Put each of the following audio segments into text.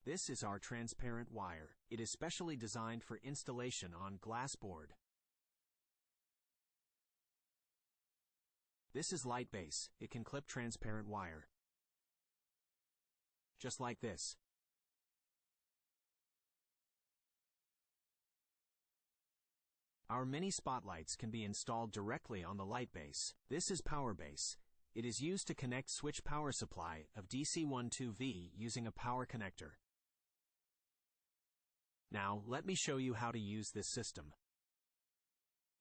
This is our transparent wire. It is specially designed for installation on glass board. This is light base. It can clip transparent wire. Just like this. Our mini spotlights can be installed directly on the light base. This is power base. It is used to connect switch power supply of DC 12V using a power connector. Now, let me show you how to use this system.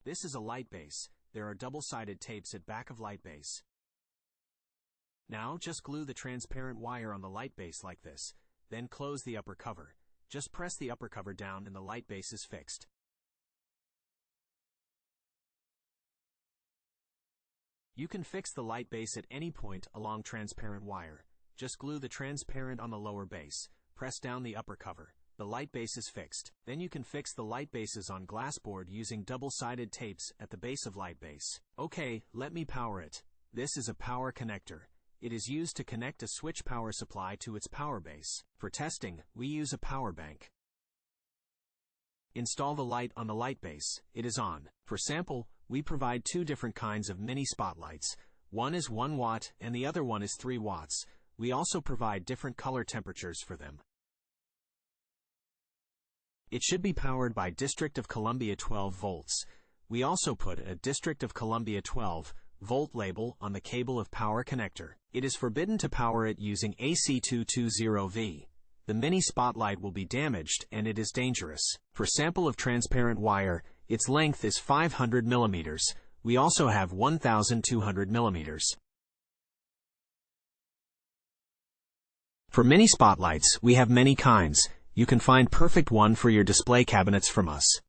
This is a light base. There are double-sided tapes at back of light base. Now, just glue the transparent wire on the light base like this, then close the upper cover. Just press the upper cover down and the light base is fixed. You can fix the light base at any point along transparent wire. Just glue the transparent on the lower base. Press down the upper cover. The light base is fixed. Then you can fix the light bases on glass board using double-sided tapes at the base of light base. Okay, let me power it. This is a power connector. It is used to connect a switch power supply to its power base. For testing, we use a power bank. Install the light on the light base. It is on. For sample, we provide two different kinds of mini spotlights. One is 1 watt and the other one is 3 watts. We also provide different color temperatures for them. It should be powered by District of Columbia 12 volts. We also put a District of Columbia 12 volt label on the cable of power connector. It is forbidden to power it using AC 220V. The mini spotlight will be damaged and it is dangerous. For sample of transparent wire, its length is 500 millimeters. We also have 1,200 millimeters. For mini spotlights, we have many kinds. You can find perfect one for your display cabinets from us.